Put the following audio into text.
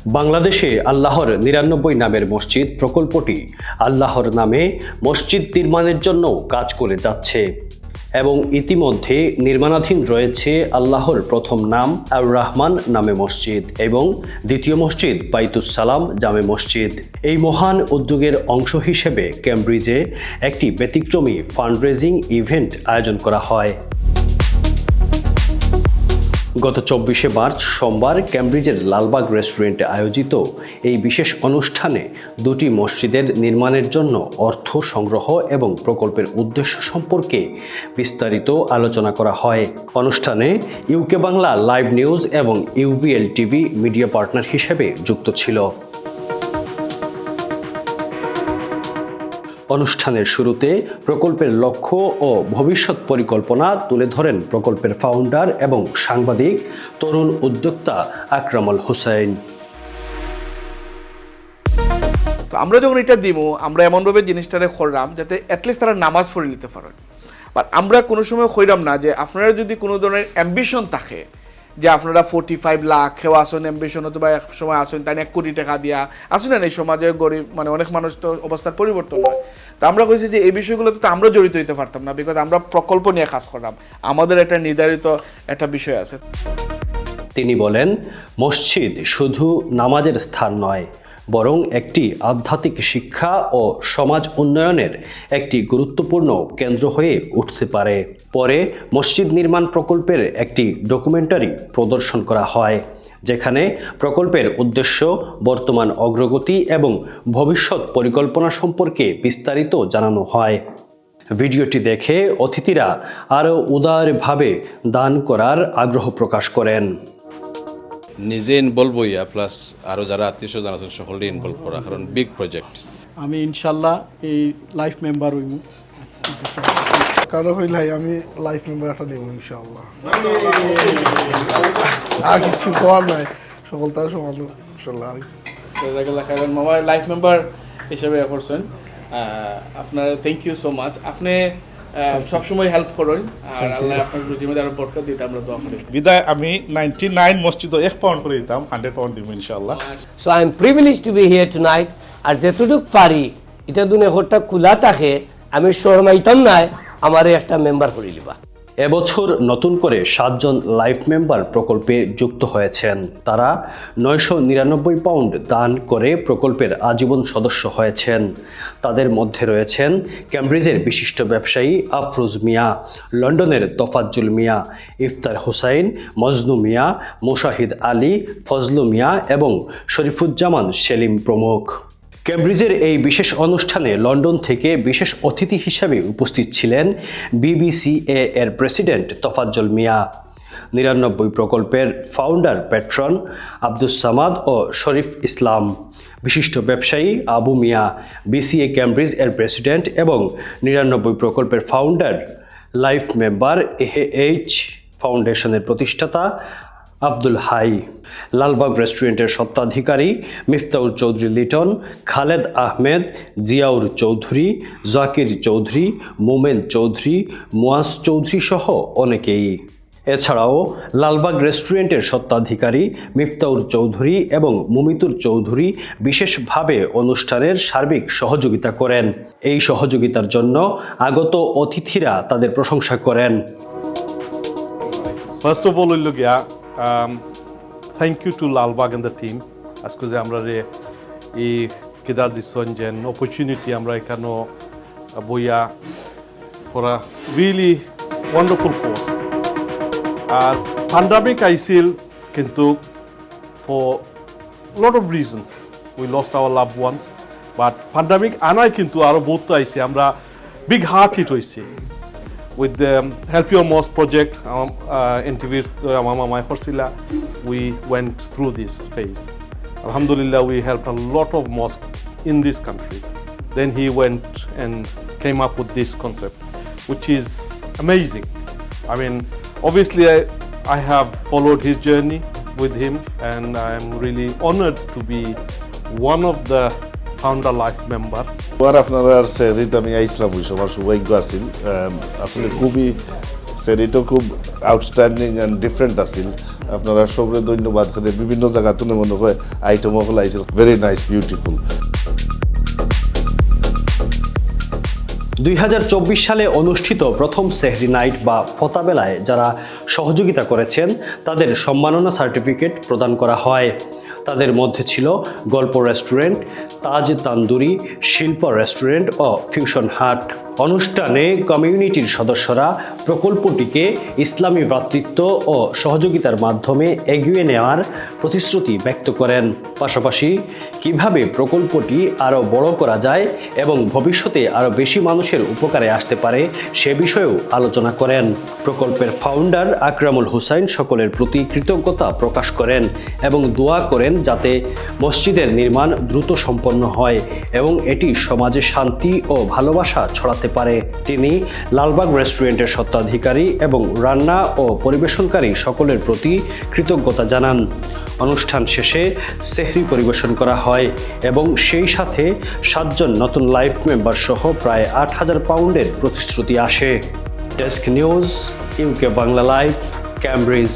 বাংলাদেশে আল্লাহর ৯৯ নামের মসজিদ প্রকল্পটি আল্লাহর নামে মসজিদ নির্মাণের জন্য কাজ করে যাচ্ছে এবং ইতিমধ্যে নির্মাণাধীন রয়েছে আল্লাহর প্রথম নাম আর রহমান নামে মসজিদ এবং দ্বিতীয় মসজিদ বাইতুস সালাম জামে মসজিদ। এই মহান উদ্যোগের অংশ হিসেবে ক্যামব্রিজে একটি ব্যতিক্রমী ফান্ডরেজিং ইভেন্ট আয়োজন করা হয়। গত ২৪শে মার্চ সোমবার ক্যামব্রিজের লালবাগ রেস্টুরেন্টে আয়োজিত এই বিশেষ অনুষ্ঠানে দুটি মসজিদের নির্মাণের জন্য অর্থ সংগ্রহ এবং প্রকল্পের উদ্দেশ্য সম্পর্কে বিস্তারিত আলোচনা করা হয়। অনুষ্ঠানে ইউকে বাংলা লাইভ নিউজ এবং UBL TV মিডিয়া পার্টনার হিসেবে যুক্ত ছিল। অনুষ্ঠানের শুরুতে প্রকল্পের লক্ষ্য ও ভবিষ্যৎ পরিকল্পনা তুলে ধরেন প্রকল্পের ফাউন্ডার এবং সাংবাদিক তরুণ উদ্যোক্তা আকরামুল হোসেন। আমরা যখন এটা দিব, আমরা এমনভাবে জিনিসটারে করলাম যাতে অ্যাটলিস্ট তারা নামাজ পড়ে নিতে পারেন। বাট আমরা কোনো সময় কইরাম না যে আপনারা যদি কোনো ধরনের অ্যাম্বিশন থাকে যে আপনারা 45 লাখ কেউ আসুন অ্যাম্বিশন, অথবা এক সময় আসুন তাই 1 কোটি টাকা দিয়া আসুন না, এই সমাজে গরিব অনেক মানুষ তো অবস্থার পরিবর্তন হয়। তো আমরা কইছি যে এই বিষয়গুলোতে তো আমরা জড়িত হইতে পারতাম না, বিকজ আমরা প্রকল্প নিয়ে কাজ করলাম, আমাদের একটা নির্ধারিত একটা বিষয় আছে। তিনি বলেন, মসজিদ শুধু নামাজের স্থান নয়, বরং একটি আধ্যাত্মিক শিক্ষা ও সমাজ উন্নয়নের একটি গুরুত্বপূর্ণ কেন্দ্র হয়ে উঠতে পারে। পরে মসজিদ নির্মাণ প্রকল্পের একটি ডকুমেন্টারি প্রদর্শন করা হয়, যেখানে প্রকল্পের উদ্দেশ্য, বর্তমান অগ্রগতি এবং ভবিষ্যৎ পরিকল্পনা সম্পর্কে বিস্তারিত জানানো হয়। ভিডিওটি দেখে অতিথিরা আরও উদারভাবে দান করার আগ্রহ প্রকাশ করেন। নিজে ইনভলভ হইয়া প্লাস আরও যারা আত্মীয় স্বজন আছেন সকলে ইনভলভ করা, কারণ বিগ প্রজেক্ট। আমি ইনশাল্লাহ এই লাইফ মেম্বার হইব, কারো হইলাই আমি লাইফ মেম্বার একটা নেব ইনশাল্লাহ। আর কিছু করার নাই, সকলটা সমান ইনশাল্লাহ। কারণ মামা লাইফ মেম্বার হিসেবে করছেন, আপনার থ্যাংক ইউ সো মাচ। আপনি সবসময় হেল্প করুন, আর আল্লাহ আপনার রুজিমে আরো বরকত দিতে আমরা দোয়া করি। বিদায় আমি 99 মসজিদ 1 পাউন্ড করে দিতাম, 100 পাউন্ড দিব ইনশাআল্লাহ। So I am privileged to be here tonight. আর যেটুকু পারি এটা দুনে ঘরটা খোলা থাকে, আমি শর্মাইতাম নাই আমারে একটা মেম্বার করে লিবা। এবছর নতুন করে 7 জন লাইফ মেম্বার প্রকল্পে যুক্ত হয়েছেন। তারা 999 পাউন্ড দান করে প্রকল্পের আজীবন সদস্য হয়েছেন। তাদের মধ্যে রয়েছেন ক্যামব্রিজের বিশিষ্ট ব্যবসায়ী আফরোজ মিয়া, লন্ডনের তোফাজ্জল মিয়া, ইফতার হোসাইন, মজনু মিয়া, মোশাহিদ আলী, ফজলু মিয়া এবং শরীফুজ্জামান সেলিম প্রমুখ। ক্যামব্রিজের এই বিশেষ অনুষ্ঠানে লন্ডন থেকে বিশেষ অতিথি হিসাবে উপস্থিত ছিলেন BBCA এর প্রেসিডেন্ট তোফাজ্জল মিয়া, 99 প্রকল্পের ফাউন্ডার প্যাট্রন আব্দুস সামাদ ও শরীফ ইসলাম, বিশিষ্ট ব্যবসায়ী আবু মিয়া, BCA ক্যামব্রিজ এর প্রেসিডেন্ট এবং 99 প্রকল্পের ফাউন্ডার লাইফ মেম্বার AH ফাউন্ডেশনের প্রতিষ্ঠাতা আব্দুল হাই, লালবাগ রেস্টুরেন্টের স্বত্বাধিকারী মিফতাউর চৌধুরী লিটন, খালেদ আহমেদ, জিয়াউর চৌধুরী, জাকির চৌধুরী, মোমেন চৌধুরী, মুয়াজ চৌধুরী সহ অনেকেই। এছাড়াও লালবাগ রেস্টুরেন্টের স্বত্বাধিকারী মিফতাউর চৌধুরী এবং মুমিতুর চৌধুরী বিশেষভাবে অনুষ্ঠানের সার্বিক সহযোগিতা করেন। এই সহযোগিতার জন্য আগত অতিথিরা তাদের প্রশংসা করেন। ফার্স্ট অফ অল হইল গিয়া thank you to Lalbagh and the team. আজকে যে আমরা এই কেদার দিচ্ছেন যে অপরচুনিটি আমরা এখানে বইয়া করা রিয়েলি ওয়ান্ডারফুল কোর্স। আর প্যান্ডামিক আইসিল কিন্তু for lot of reasons we lost our love once, but pandemic আনাই কিন্তু আরও বহুত আইসি, আমরা বিগ হার্ট হিট হয়েছি। With the Help Your Mosque project, NTV Mama Mai Horsila, we went through this phase. Alhamdulillah, we helped a lot of mosques in this country. Then he went and came up with this concept, which is amazing. I mean, obviously, I have followed his journey with him, and I am really honored to be one of the founder life member. আপনারা সেরিত আমি আইসলাম ওই সময় সৌভাগ্য আছেন, আসলে খুবই সেরিটাও খুব outstanding and different আছিল আপনারা সবরে ধন্যবাদ করে বিভিন্ন জায়গা তুলে মনে হয় আইটেমও হল আইছিল ভেরি নাইস বিউটিফুল। 2024 সালে অনুষ্ঠিত প্রথম সেহরি নাইট বা ফতাবেলায় যারা সহযোগিতা করেছেন তাদের সম্মাননা সার্টিফিকেট প্রদান করা হয়। তাদের মধ্যে ছিল গল্প রেস্টুরেন্ট, তাজ তান্দুরি, শিল্প রেস্টুরেন্ট ও ফিউশন হাট। অনুষ্ঠানে কমিউনিটির সদস্যরা প্রকল্পটিকে ইসলামী ভ্রাতৃত্ব ও সহযোগিতার মাধ্যমে এগিয়ে নেওয়ার প্রতিশ্রুতি ব্যক্ত করেন। পাশাপাশি কিভাবে প্রকল্পটি আরও বড় করা যায় এবং ভবিষ্যতে আরও বেশি মানুষের উপকারে আসতে পারে সে বিষয়েও আলোচনা করেন। প্রকল্পের ফাউন্ডার আকরামুল হুসাইন সকলের প্রতি কৃতজ্ঞতা প্রকাশ করেন এবং দোয়া করেন যাতে মসজিদের নির্মাণ দ্রুত সম্পন্ন হয় এবং এটি সমাজে শান্তি ও ভালোবাসা ছড়াতে পারে। তিনি লালবাগ রেস্টুরেন্টের স্বত্বাধিকারী এবং রান্না ও পরিবেশনকারী সকলের প্রতি কৃতজ্ঞতা জানান। অনুষ্ঠান শেষে সেহরি পরিবেশন করা হয় এবং সেই সাথে 7 জন নতুন লাইফ মেম্বার সহ প্রায় 8,000 পাউন্ডের প্রতিশ্রুতি আসে। Desk news, UK Bangla live, Cambridge.